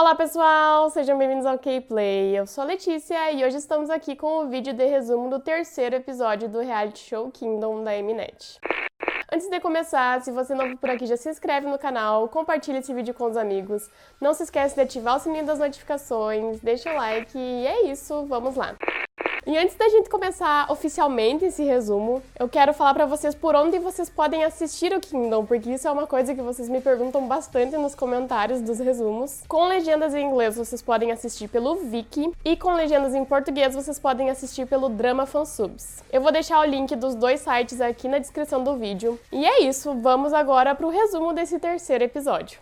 Olá pessoal, sejam bem-vindos ao K-Play. Eu sou a Letícia e hoje estamos aqui com o vídeo de resumo do terceiro episódio do reality show Kingdom da Mnet. Antes de começar, se você é novo por aqui, já se inscreve no canal, compartilha esse vídeo com os amigos, não se esquece de ativar o sininho das notificações, deixa o like e é isso, vamos lá! E antes da gente começar oficialmente esse resumo, eu quero falar pra vocês por onde vocês podem assistir o Kingdom, porque isso é uma coisa que vocês me perguntam bastante nos comentários dos resumos. Com legendas em inglês vocês podem assistir pelo Viki, e com legendas em português vocês podem assistir pelo Drama Fansubs. Eu vou deixar o link dos dois sites aqui na descrição do vídeo. E é isso, vamos agora pro resumo desse terceiro episódio.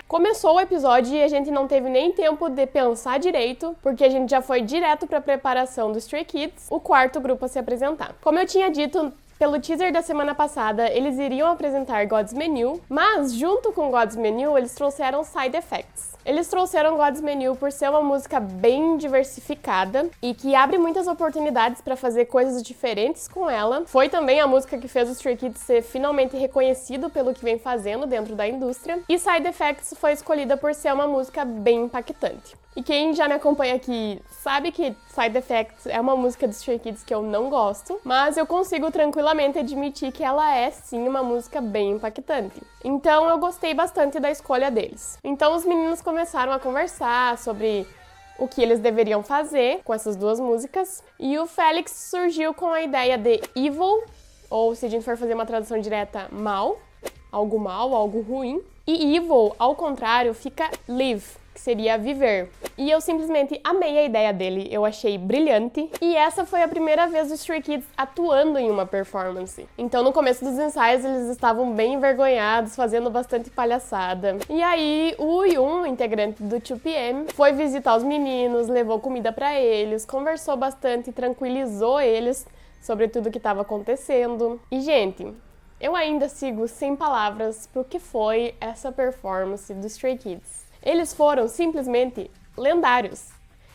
Começou o episódio e a gente não teve nem tempo de pensar direito, porque a gente já foi direto para a preparação do Stray Kids, o quarto grupo a se apresentar. Como eu tinha dito pelo teaser da semana passada, eles iriam apresentar God's Menu, mas junto com God's Menu eles trouxeram Side Effects. Eles trouxeram God's Menu por ser uma música bem diversificada e que abre muitas oportunidades para fazer coisas diferentes com ela. Foi também a música que fez o Stray Kids ser finalmente reconhecido pelo que vem fazendo dentro da indústria. E Side Effects foi escolhida por ser uma música bem impactante. E quem já me acompanha aqui sabe que Side Effects é uma música dos Stray Kids que eu não gosto, mas eu consigo tranquilamente admitir que ela é sim uma música bem impactante. Então eu gostei bastante da escolha deles. Então os meninos começaram a conversar sobre o que eles deveriam fazer com essas duas músicas, e o Felix surgiu com a ideia de evil, ou se a gente for fazer uma tradução direta, mal, algo ruim, e evil, ao contrário, fica live, que seria viver. E eu simplesmente amei a ideia dele, eu achei brilhante. E essa foi a primeira vez dos Stray Kids atuando em uma performance. Então no começo dos ensaios eles estavam bem envergonhados, fazendo bastante palhaçada. E aí o Yun, integrante do 2PM, foi visitar os meninos, levou comida pra eles, conversou bastante, tranquilizou eles sobre tudo que estava acontecendo. E gente, eu ainda sigo sem palavras pro que foi essa performance dos Stray Kids. Eles foram simplesmente lendários.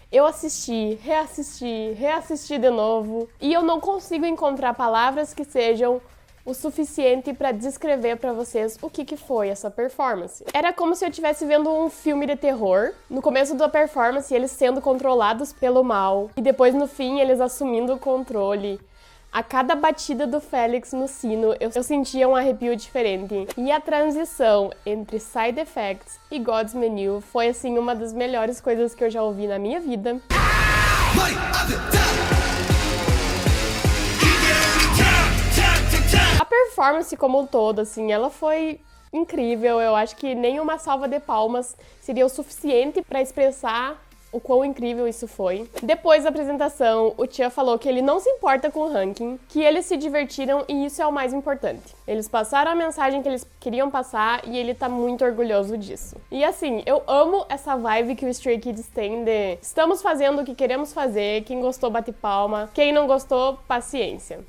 Eu assisti, reassisti de novo, e eu não consigo encontrar palavras que sejam o suficiente para descrever para vocês o que foi essa performance. Era como se eu estivesse vendo um filme de terror, no começo da performance eles sendo controlados pelo mal, e depois no fim eles assumindo o controle. A cada batida do Felix no sino, eu sentia um arrepio diferente. E a transição entre Side Effects e God's Menu foi, assim, uma das melhores coisas que eu já ouvi na minha vida. A performance como um todo, assim, ela foi incrível. Eu acho que nenhuma salva de palmas seria o suficiente para expressar o quão incrível isso foi. Depois da apresentação, o Tia falou que ele não se importa com o ranking, que eles se divertiram e isso é o mais importante. Eles passaram a mensagem que eles queriam passar e ele tá muito orgulhoso disso. E assim, eu amo essa vibe que o Stray Kids tem de estamos fazendo o que queremos fazer, quem gostou bate palma, quem não gostou, paciência.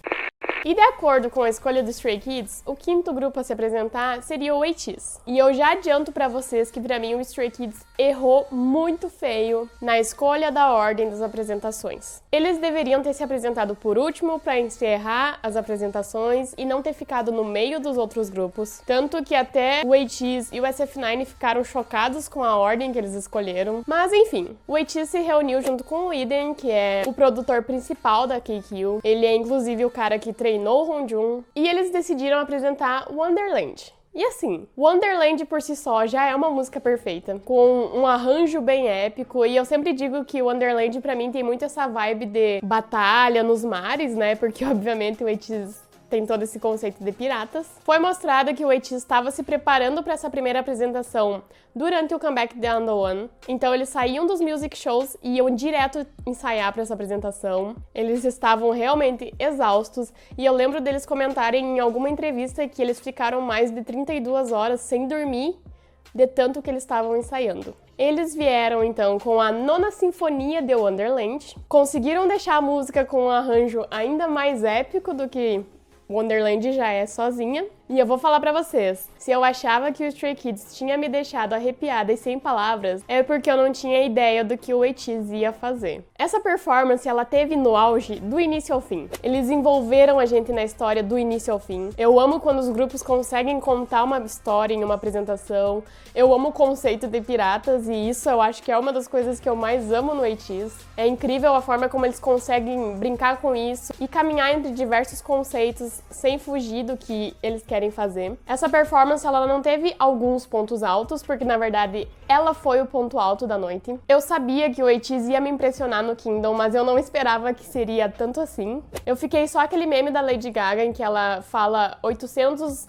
E de acordo com a escolha do Stray Kids, o quinto grupo a se apresentar seria o WayX. E eu já adianto pra vocês que pra mim o Stray Kids errou muito feio na escolha da ordem das apresentações. Eles deveriam ter se apresentado por último pra encerrar as apresentações e não ter ficado no meio dos outros grupos. Tanto que até o WayX e o SF9 ficaram chocados com a ordem que eles escolheram. Mas enfim, o WayX se reuniu junto com o Eden, que é o produtor principal da KQ. Ele é inclusive o cara que treinou o Hongjoong, e eles decidiram apresentar Wonderland. E assim, Wonderland por si só já é uma música perfeita, com um arranjo bem épico, e eu sempre digo que Wonderland pra mim tem muito essa vibe de batalha nos mares, né, porque obviamente o WayX tem todo esse conceito de piratas. Foi mostrado que o WayX estava se preparando para essa primeira apresentação durante o comeback de Under1. Então eles saíam dos music shows e iam direto ensaiar para essa apresentação. Eles estavam realmente exaustos e eu lembro deles comentarem em alguma entrevista que eles ficaram mais de 32 horas sem dormir de tanto que eles estavam ensaiando. Eles vieram então com a nona sinfonia de Wonderland, conseguiram deixar a música com um arranjo ainda mais épico do que Wonderland já é sozinha. E eu vou falar pra vocês, se eu achava que o Stray Kids tinha me deixado arrepiada e sem palavras, é porque eu não tinha ideia do que o ATEEZ ia fazer. Essa performance, ela teve no auge do início ao fim. Eles envolveram a gente na história do início ao fim. Eu amo quando os grupos conseguem contar uma história em uma apresentação. Eu amo o conceito de piratas e isso eu acho que é uma das coisas que eu mais amo no ATEEZ. É incrível a forma como eles conseguem brincar com isso e caminhar entre diversos conceitos sem fugir do que eles querem fazer. Essa performance, ela não teve alguns pontos altos, porque na verdade ela foi o ponto alto da noite. Eu sabia que o ATEEZ ia me impressionar no Kingdom, mas eu não esperava que seria tanto assim. Eu fiquei só aquele meme da Lady Gaga em que ela fala 800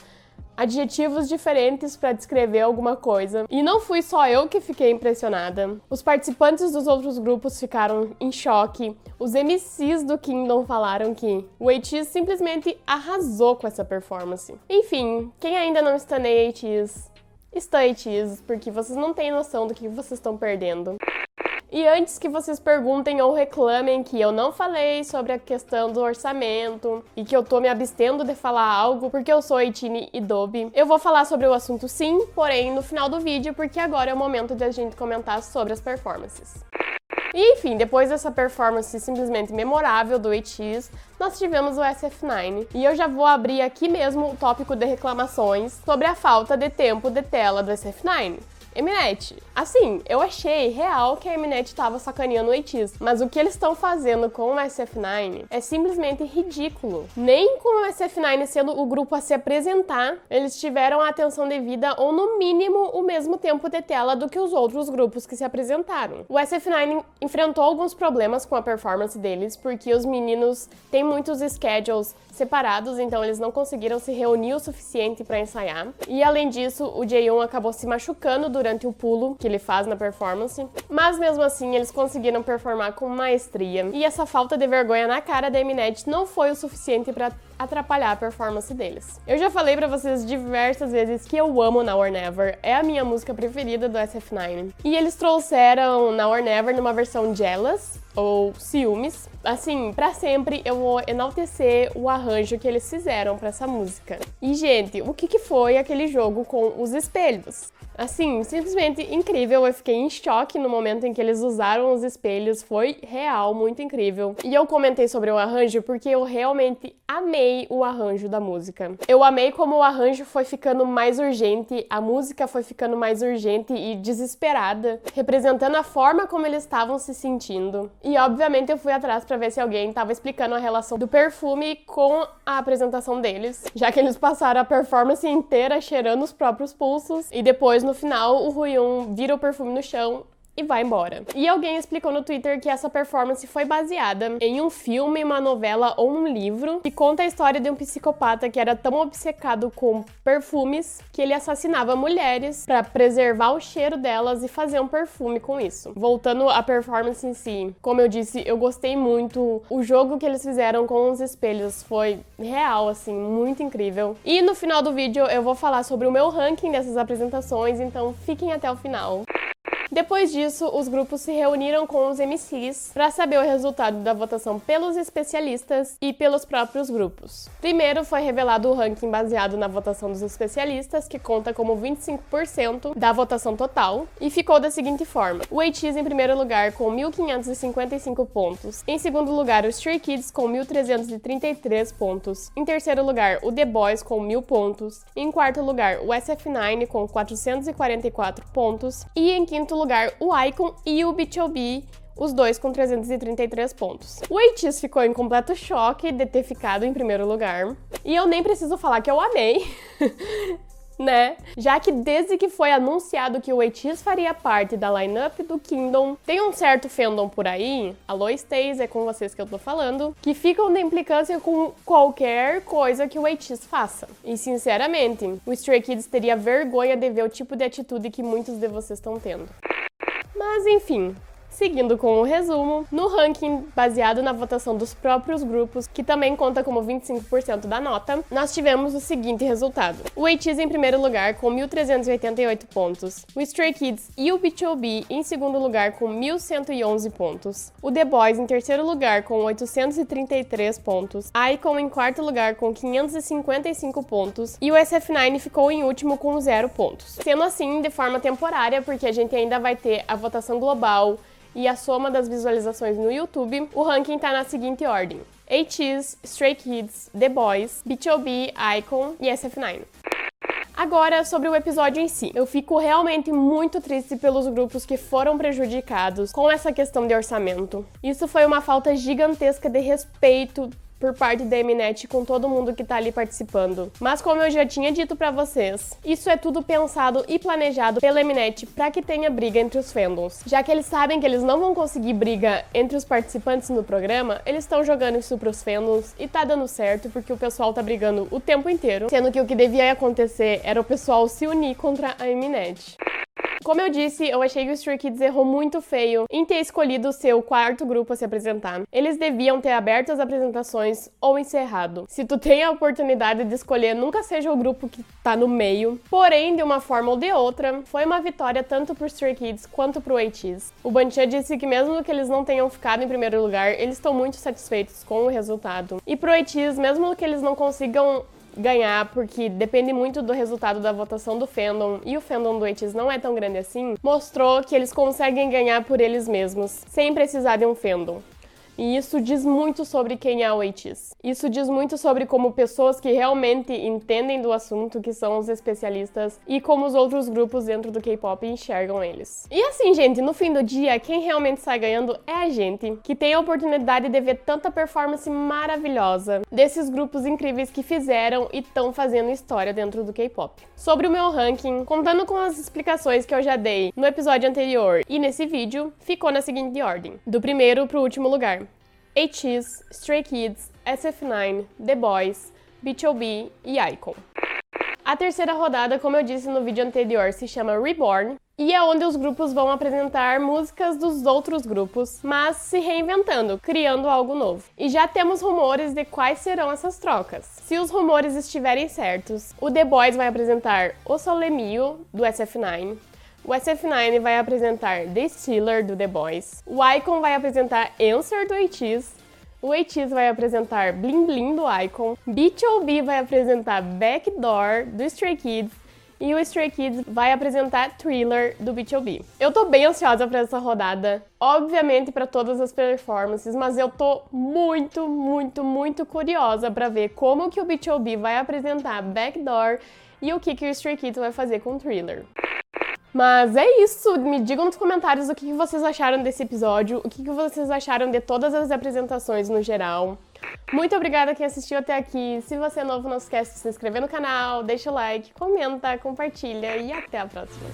adjetivos diferentes para descrever alguma coisa. E não fui só eu que fiquei impressionada. Os participantes dos outros grupos ficaram em choque. Os MCs do Kingdom falaram que o ATEEZ simplesmente arrasou com essa performance. Enfim, quem ainda não estaneia ATEEZ, está ATEEZ, porque vocês não têm noção do que vocês estão perdendo. E antes que vocês perguntem ou reclamem que eu não falei sobre a questão do orçamento e que eu tô me abstendo de falar algo porque eu sou Itini e Dobi, eu vou falar sobre o assunto sim, porém no final do vídeo, porque agora é o momento de a gente comentar sobre as performances. E enfim, depois dessa performance simplesmente memorável do ATEEZ, nós tivemos o SF9. E eu já vou abrir aqui mesmo o tópico de reclamações sobre a falta de tempo de tela do SF9. Mnet, assim, eu achei real que a Mnet tava sacaneando o ATEEZ, mas o que eles estão fazendo com o SF9 é simplesmente ridículo. Nem com o SF9 sendo o grupo a se apresentar, eles tiveram a atenção devida ou no mínimo o mesmo tempo de tela do que os outros grupos que se apresentaram. O SF9 enfrentou alguns problemas com a performance deles, porque os meninos têm muitos schedules separados, então eles não conseguiram se reunir o suficiente para ensaiar. E além disso, o Jaeyoung acabou se machucando durante o pulo que ele faz na performance, mas mesmo assim eles conseguiram performar com maestria. E essa falta de vergonha na cara da Mnet não foi o suficiente para atrapalhar a performance deles. Eu já falei pra vocês diversas vezes que eu amo Now or Never, é a minha música preferida do SF9. E eles trouxeram Now or Never numa versão Jealous, ou Ciúmes. Assim, pra sempre eu vou enaltecer o arranjo que eles fizeram pra essa música. E, gente, o que foi aquele jogo com os espelhos? Assim, simplesmente incrível, eu fiquei em choque no momento em que eles usaram os espelhos, foi real, muito incrível. E eu comentei sobre o arranjo porque eu realmente amei o arranjo da música. Eu amei como o arranjo foi ficando mais urgente, a música foi ficando mais urgente e desesperada, representando a forma como eles estavam se sentindo. E obviamente eu fui atrás pra ver se alguém estava explicando a relação do perfume com a apresentação deles, já que eles passaram a performance inteira cheirando os próprios pulsos e depois no final o Huyoung vira o perfume no chão e vai embora. E alguém explicou no Twitter que essa performance foi baseada em um filme, uma novela ou um livro que conta a história de um psicopata que era tão obcecado com perfumes que ele assassinava mulheres para preservar o cheiro delas e fazer um perfume com isso. Voltando à performance em si, como eu disse, eu gostei muito. O jogo que eles fizeram com os espelhos foi real, assim, muito incrível. E no final do vídeo eu vou falar sobre o meu ranking dessas apresentações, então fiquem até o final. Depois disso, os grupos se reuniram com os MCs para saber o resultado da votação pelos especialistas e pelos próprios grupos. Primeiro foi revelado o ranking baseado na votação dos especialistas, que conta como 25% da votação total, e ficou da seguinte forma: o ATEEZ em primeiro lugar com 1.555 pontos, em segundo lugar o Stray Kids com 1.333 pontos, em terceiro lugar o The Boys com 1.000 pontos, em quarto lugar o SF9 com 444 pontos e em quinto lugar o iKON e o BTOB, os dois com 333 pontos. O ATEEZ ficou em completo choque de ter ficado em primeiro lugar, e eu nem preciso falar que eu amei, né? Já que desde que foi anunciado que o ATEEZ faria parte da lineup do Kingdom, tem um certo fandom por aí, alô Stays, é com vocês que eu tô falando, que ficam de implicância com qualquer coisa que o ATEEZ faça. E sinceramente, o Stray Kids teria vergonha de ver o tipo de atitude que muitos de vocês estão tendo. Mas enfim, Seguindo com o resumo, no ranking baseado na votação dos próprios grupos, que também conta como 25% da nota, nós tivemos o seguinte resultado. O ATEEZ em primeiro lugar com 1.388 pontos, o Stray Kids e o BTOB em segundo lugar com 1.111 pontos, o The Boys em terceiro lugar com 833 pontos, iKON em quarto lugar com 555 pontos e o SF9 ficou em último com 0 pontos. Sendo assim, de forma temporária, porque a gente ainda vai ter a votação global e a soma das visualizações no YouTube, o ranking tá na seguinte ordem: ATEEZ, Stray Kids, The Boys, BTOB, iKON e SF9. Agora, sobre o episódio em si. Eu fico realmente muito triste pelos grupos que foram prejudicados com essa questão de orçamento. Isso foi uma falta gigantesca de respeito por parte da Mnet com todo mundo que tá ali participando. Mas como eu já tinha dito pra vocês, isso é tudo pensado e planejado pela Mnet pra que tenha briga entre os fandoms. Já que eles sabem que eles não vão conseguir briga entre os participantes no programa, eles estão jogando isso pros fandoms e tá dando certo porque o pessoal tá brigando o tempo inteiro, sendo que o que devia acontecer era o pessoal se unir contra a Mnet. Como eu disse, eu achei que o Stray Kids errou muito feio em ter escolhido o seu quarto grupo a se apresentar. Eles deviam ter aberto as apresentações ou encerrado. Se tu tem a oportunidade de escolher, nunca seja o grupo que tá no meio. Porém, de uma forma ou de outra, foi uma vitória tanto pro Stray Kids quanto pro ATEEZ. O Banchan disse que mesmo que eles não tenham ficado em primeiro lugar, eles estão muito satisfeitos com o resultado. E pro ATEEZ, mesmo que eles não consigam ganhar, porque depende muito do resultado da votação do fandom, e o fandom do ATEEZ não é tão grande assim, mostrou que eles conseguem ganhar por eles mesmos, sem precisar de um fandom. E isso diz muito sobre quem é o ATEEZ. Isso diz muito sobre como pessoas que realmente entendem do assunto, que são os especialistas, e como os outros grupos dentro do K-pop enxergam eles. E assim, gente, no fim do dia, quem realmente sai ganhando é a gente, que tem a oportunidade de ver tanta performance maravilhosa desses grupos incríveis que fizeram e estão fazendo história dentro do K-pop. Sobre o meu ranking, contando com as explicações que eu já dei no episódio anterior e nesse vídeo, ficou na seguinte ordem: do primeiro pro último lugar: ATEEZ, Stray Kids, SF9, The Boys, BTOB e iKON. A terceira rodada, como eu disse no vídeo anterior, se chama Reborn, e é onde os grupos vão apresentar músicas dos outros grupos, mas se reinventando, criando algo novo. E já temos rumores de quais serão essas trocas. Se os rumores estiverem certos, o The Boys vai apresentar o Solemio, do SF9, o SF9 vai apresentar The Stealer, do The Boys, o iKON vai apresentar Answer, do ATEEZ, o ATEEZ vai apresentar Bling Bling, do iKON, BTOB vai apresentar Backdoor, do Stray Kids, e o Stray Kids vai apresentar Thriller, do BTOB. Eu tô bem ansiosa pra essa rodada, obviamente pra todas as performances, mas eu tô muito curiosa pra ver como que o BTOB vai apresentar Backdoor e o que o Stray Kids vai fazer com Thriller. Mas é isso, me digam nos comentários o que vocês acharam desse episódio, o que vocês acharam de todas as apresentações no geral. Muito obrigada a quem assistiu até aqui. Se você é novo, não esquece de se inscrever no canal, deixa o like, comenta, compartilha e até a próxima.